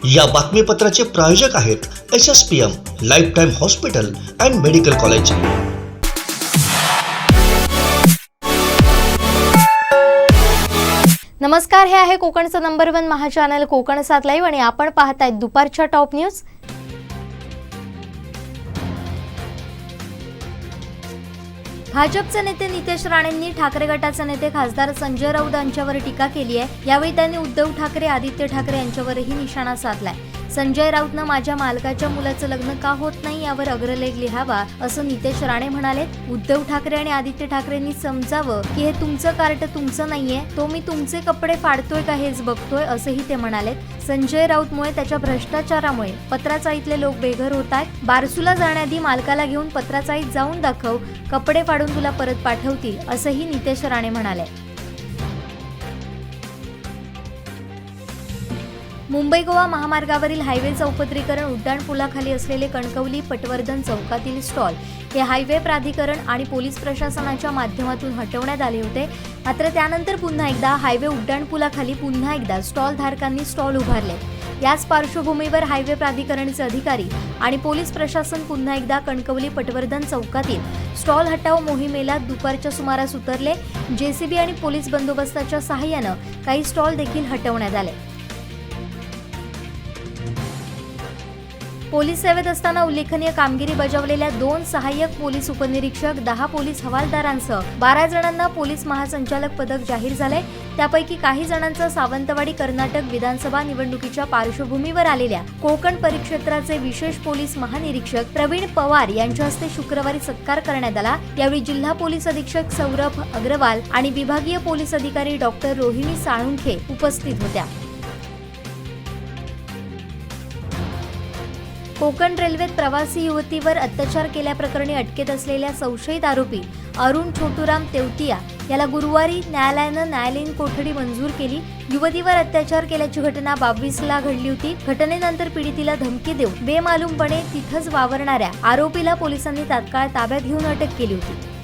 या बातमीपत्राचे प्रायोजक आहेत SSPM lifetime hospital and medical college. नमस्कार, हे आहे कोकणचं नंबर 1 महा चॅनल कोकण 7 लाईव्ह आणि आपण पाहताय दुपारच्या टॉप न्यूज। भाजपचे नेते नितेश राणेंनी ठाकरे गटाचे नेते खासदार संजय राऊत यांच्यावर टीका केली आहे। यावेळी त्यांनी उद्धव ठाकरे, आदित्य ठाकरे यांच्यावरही निशाणा साधलाय। संजय राऊतनं माझ्या मालकाच्या मुलाचं लग्न का होत नाही यावर अग्रलेख लिहावा असं नितेश राणे म्हणाले। उद्धव ठाकरे आणि आदित्य ठाकरेंनी समजावं की हे तुमचं कार्ट तुमचं नाहीये, तो मी तुमचे कपडे फाडतोय का हेच बघतोय असंही ते म्हणाले। संजय राऊतमुळे, त्याच्या भ्रष्टाचारामुळे पत्राचाळीतले लोक बेघर होत आहेत। बारसूला जाण्याआधी मालकाला घेऊन पत्राचाळीत जाऊन दाखव, कपडे फाडून तुला परत पाठवतील असंही नितेश राणे म्हणाले। मुंबई गोवा महामार्गावरील हायवे चौपदरीकरण उड्डाणपुलाखाली असलेले कणकवली पटवर्धन चौकातील स्टॉल हे हायवे प्राधिकरण आणि पोलीस प्रशासनाच्या माध्यमातून हटवण्यात आले होते। मात्र त्यानंतर पुन्हा एकदा हायवे उड्डाणपुलाखाली पुन्हा एकदा स्टॉल धारकांनी स्टॉल उभारले। याच पार्श्वभूमीवर हायवे प्राधिकरणचे अधिकारी आणि पोलीस प्रशासन पुन्हा एकदा कणकवली पटवर्धन चौकातील स्टॉल हटाव मोहिमेला दुपारच्या सुमारास उतरले। JCB आणि पोलीस बंदोबस्ताच्या सहाय्यानं काही स्टॉल देखील हटवण्यात आले। पोलीस सेवेत असताना उल्लेखनीय कामगिरी बजावलेल्या 2 सहाय्यक पोलीस उपनिरीक्षक, 10 पोलीस हवालदारांसह 12 जणांना पोलीस महासंचालक पदक जाहीर झाले। त्यापैकी काही जणांचा सावंतवाडी कर्नाटक विधानसभा निवडणुकीच्या पार्श्वभूमीवर आलेल्या कोकण परिक्षेत्राचे विशेष पोलीस महानिरीक्षक प्रवीण पवार यांच्या हस्ते शुक्रवारी सत्कार करण्यात आला। यावेळी जिल्हा पोलीस अधीक्षक सौरभ अग्रवाल आणि विभागीय पोलीस अधिकारी डॉक्टर रोहिणी साळुंखे उपस्थित होत्या। कोकण रेल्वेत प्रवासी युवतीवर अत्याचार केल्याप्रकरणी अटकेत असलेल्या संशयित आरोपी अरुण छोटूराम तेवतिया याला गुरुवारी न्यायालयानं न्यायालयीन कोठडी मंजूर केली। युवतीवर अत्याचार केल्याची घटना 22ला घडली होती। घटनेनंतर पीडितीला धमकी देऊन बेमालूमपणे तिथंच वावरणाऱ्या आरोपीला पोलिसांनी तात्काळ ताब्यात घेऊन अटक केली होती।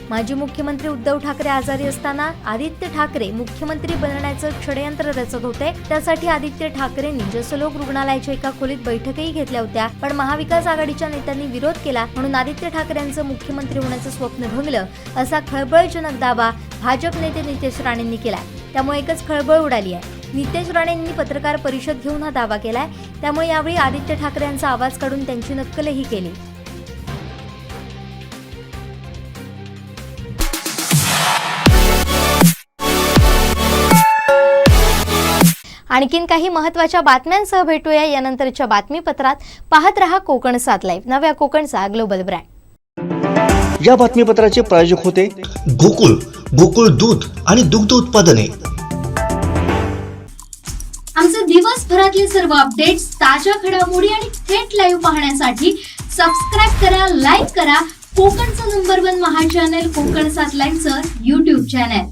माजी मुख्यमंत्री उद्धव ठाकरे आजारी असताना आदित्य ठाकरे मुख्यमंत्री बनण्याचं षडयंत्र रचत होते। त्यासाठी आदित्य ठाकरेंनी जसलोक रुग्णालयाच्या एका खोलीत बैठकही घेतल्या होत्या, पण महाविकास आघाडीच्या नेत्यांनी विरोध केला म्हणून आदित्य ठाकरेंचं मुख्यमंत्री होण्याचं स्वप्न भंगलं असा खळबळजनक दावा भाजप नेते नितेश राणेंनी केलाय। त्यामुळे एकच खळबळ उडाली आहे। नितेश राणेंनी पत्रकार परिषद घेऊन हा दावा केलाय। त्यामुळे यावेळी आदित्य ठाकरे यांचा आवाज काढून त्यांची नक्कलही केली। आणखीन काही महत्त्वाच्या बातम्यांसह भेटूया यानंतरच्या बातमीपत्रात। पाहत रहा कोकण 7 लाईव्ह, नव्या कोकणचा ग्लोबल ब्रँड। या बातमीपत्राचे प्रायोजक होते गोकुळ दूध आणि दुग्ध उत्पादने। आमचे दिवसभरातले सर्व अपडेट्स, ताज्या घडामोडी आणि थेट लाईव्ह पाहण्यासाठी सबस्क्राइब करा, लाईक करा कोकणचं नंबर 1 महा चॅनल कोकण 7 लाईव्हचं YouTube चॅनल।